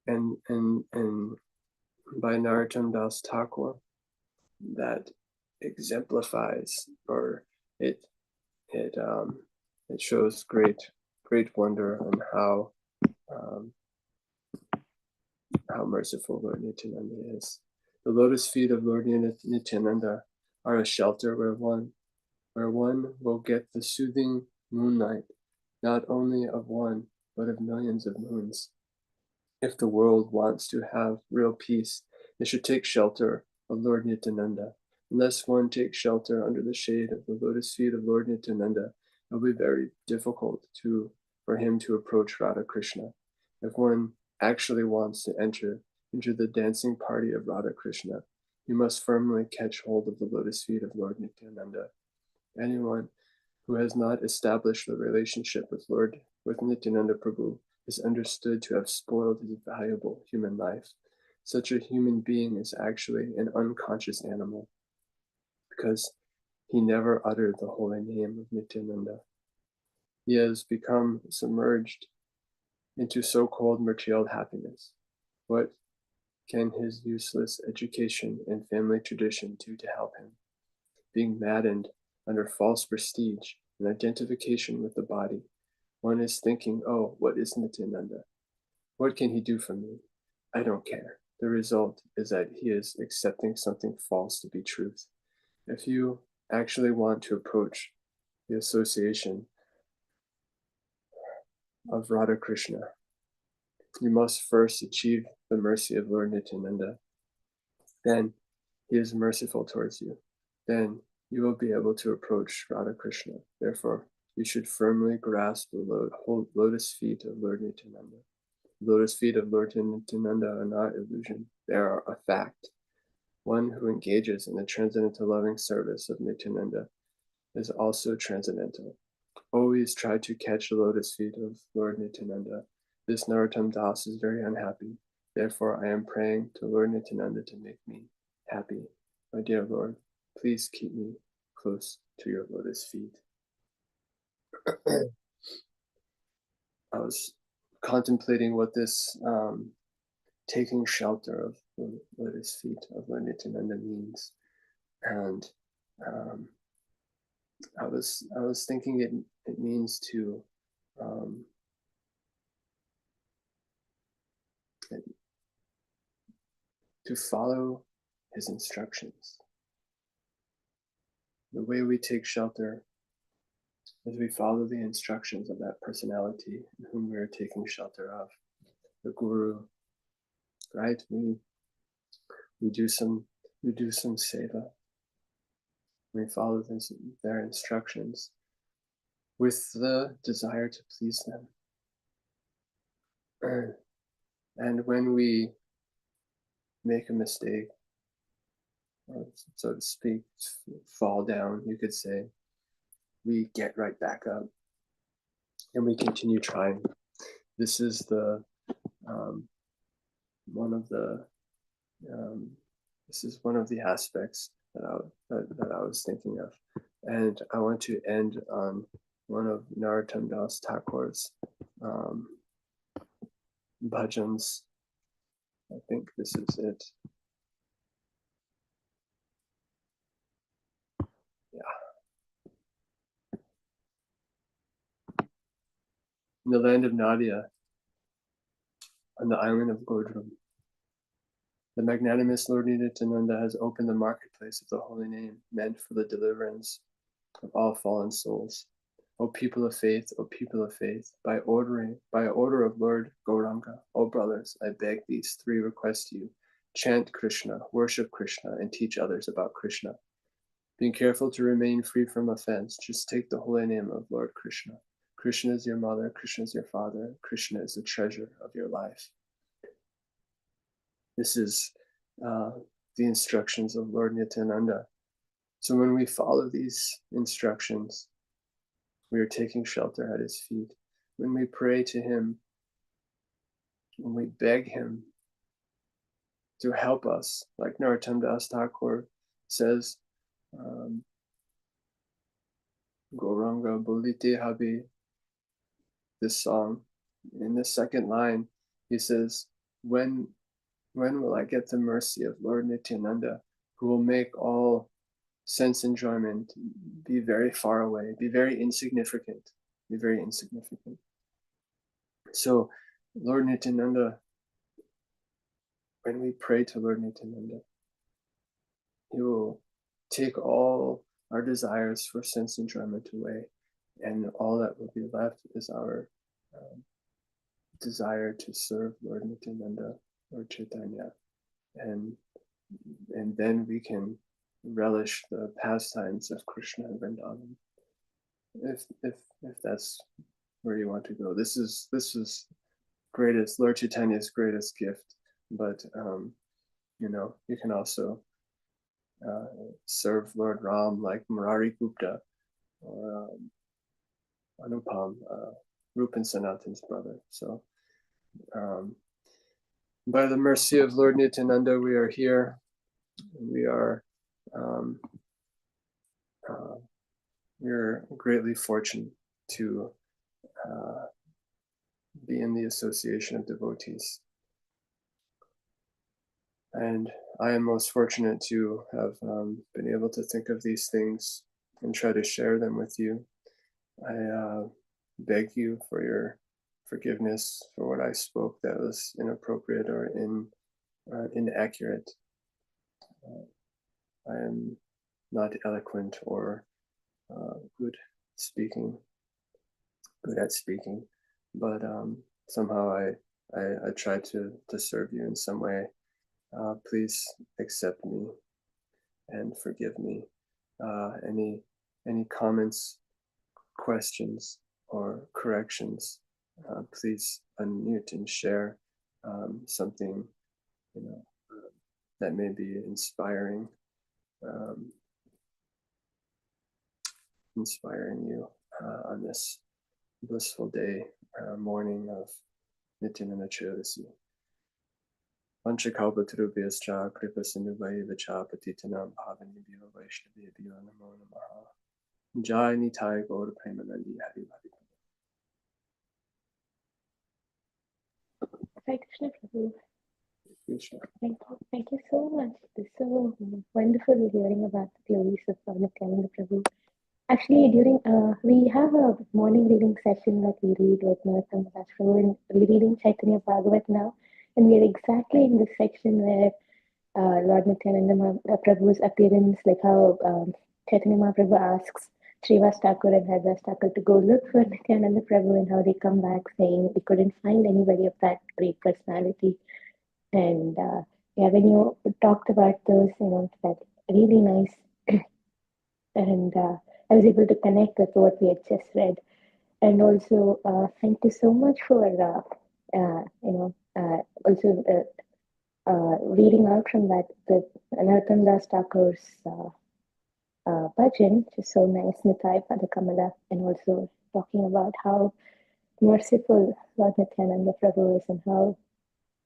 and by Narottam Das Thakur, that exemplifies, or it shows great wonder on how merciful Lord Nityananda is. The lotus feet of Lord Nityananda are a shelter where one will get the soothing moonlight, not only of one, but of millions of moons. If the world wants to have real peace, it should take shelter of Lord Nityananda. Unless one takes shelter under the shade of the lotus feet of Lord Nityananda, it will be very difficult for him to approach Radha Krishna. If one actually wants to enter into the dancing party of Radha Krishna, he must firmly catch hold of the lotus feet of Lord Nityananda. Anyone who has not established the relationship with Nityananda Prabhu is understood to have spoiled his valuable human life. Such a human being is actually an unconscious animal, because he never uttered the holy name of Nityananda. He has become submerged into so-called material happiness. What can his useless education and family tradition do to help him? Being maddened under false prestige and identification with the body, one is thinking, oh, what is Nityananda? What can he do for me? I don't care. The result is that he is accepting something false to be truth. If you actually want to approach the association of Radha Krishna, you must first achieve the mercy of Lord Nityananda. Then he is merciful towards you. Then you will be able to approach Radha Krishna. Therefore, you should firmly grasp the lotus feet of Lord Nityananda. The lotus feet of Lord Nityananda are not illusion. They are a fact. One who engages in the transcendental loving service of Nityananda is also transcendental. Always try to catch the lotus feet of Lord Nityananda. This Narottam Das is very unhappy. Therefore, I am praying to Lord Nityananda to make me happy. My dear Lord, please keep me close to your lotus feet. I was contemplating what this taking shelter of the lotus feet of Lord Nityananda means, and I was thinking it means to follow his instructions. The way we take shelter is we follow the instructions of that personality whom we are taking shelter of, the guru, right? We do some seva. We follow their instructions with the desire to please them. And when we make a mistake, or so to speak, fall down, you could say, we get right back up and we continue trying. This is the one of the aspects that I was thinking of, and I want to end on one of Narottam Das Thakur's bhajans. I think this is it. Yeah. In the land of Nadia, on the island of Godrum, the magnanimous Lord Nityananda has opened the marketplace of the holy name, meant for the deliverance of all fallen souls. O people of faith, by order of Lord Gauranga, O brothers, I beg these three requests to you. chant Krishna, worship Krishna, and teach others about Krishna. Being careful to remain free from offense, just take the holy name of Lord Krishna. Krishna is your mother, Krishna is your father, Krishna is the treasure of your life. This is the instructions of Lord Nityananda. So when we follow these instructions, we are taking shelter at his feet. When we pray to him, when we beg him to help us, like Narottam Das Thakur says, Gauranga Bolite Habi, this song, in the second line, he says, when will I get the mercy of Lord Nityananda, who will make all sense enjoyment be very far away, be very insignificant, be very insignificant. So Lord Nityananda, when we pray to Lord Nityananda, he will take all our desires for sense enjoyment away, and all that will be left is our desire to serve Lord Nityananda, Lord Chaitanya, and then we can relish the pastimes of Krishna and Vrindavan. If that's where you want to go, this is greatest, Lord Chaitanya's greatest gift. But you can also serve Lord Ram like Murari Gupta or Anupam, Rupan Sanatan's brother. So by the mercy of Lord Nityananda, we are here. We are we're greatly fortunate to be in the association of devotees. And I am most fortunate to have been able to think of these things and try to share them with you. I beg you for your forgiveness for what I spoke that was inappropriate or inaccurate. I am not eloquent or good at speaking, but somehow I try to serve you in some way. Please accept me and forgive me. Any comments, questions, or corrections, please unmute and share something that may be inspiring you on this blissful day, morning of Nityananda Chayodasi. Vanchakalpatarubhyascha kripasindhuvaivacha patitanam bhavanibhyo vaishnavibhyo namo namaha. Jai Nitai Gaur Premanandi Hari Hari. Hare Krishna Prabhu. Krishna. Thank you so much. It's so wonderful hearing about the glories of Nityananda Prabhu. Actually, during we have a morning reading session that we read with Narottam Das Prabhu, and we're reading Chaitanya Bhagavat now, and we're exactly in this section where Lord Nityananda Prabhu's appearance, like how Chaitanya Mahaprabhu asks Srivas Thakur and Haridas Thakur to go look for Nityananda Prabhu, and how they come back saying we couldn't find anybody of that great personality. And when you talked about those, that really nice, and I was able to connect with what we had just read. And also, thank you so much for also reading out from that the Narottam Das Thakur's bhajan, which is so nice, Nitai Padakamala, and also talking about how merciful Lord Nityananda Prabhu is and how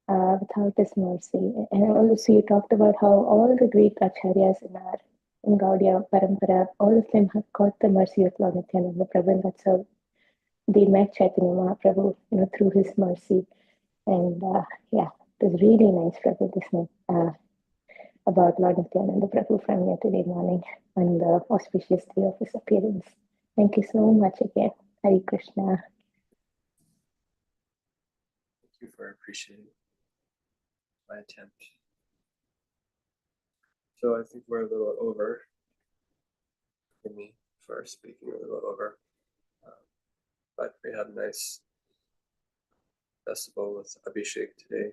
without his mercy. And also you talked about how all the great acharyas in Gaudiya Parampara, all of them have got the mercy of Lord Nityananda Prabhu, and that's how they met Chaitanya Mahaprabhu, through his mercy. And it was really nice, Prabhu, listening about Lord Nityananda Prabhu from yesterday morning and the auspicious day of his appearance. Thank you so much again. Hare Krishna. Thank you for appreciating my attempt. So I think we're a little over, for me, for speaking a little over. But we had a nice festival with Abhishek today.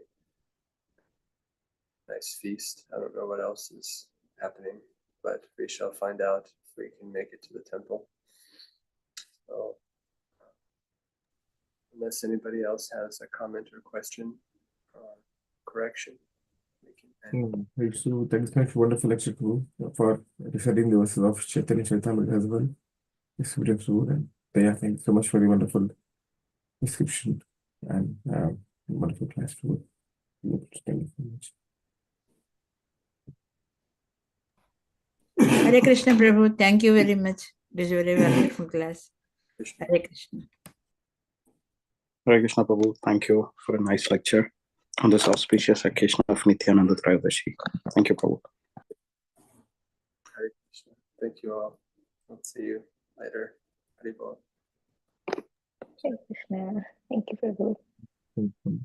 nice feast. I don't know what else is happening, but we shall find out if we can make it to the temple. So, unless anybody else has a comment or question or correction, we can end. Right, so thanks so much for wonderful lecture too, for reciting the verses of Chaitanya Charitamrita as well. It's beautiful, and yeah, thank you so much for the wonderful description and wonderful class too. Thank you so much. Hare Krishna Prabhu, thank you very much. This is a very wonderful class. Krishna. Hare Krishna. Hare Krishna Prabhu, thank you for a nice lecture on this auspicious occasion of Nityananda Trayodasi. Thank you, Prabhu. Hare Krishna. Thank you all. I'll see you later. Haribol. Hare Krishna. Thank you, Prabhu. Thank you.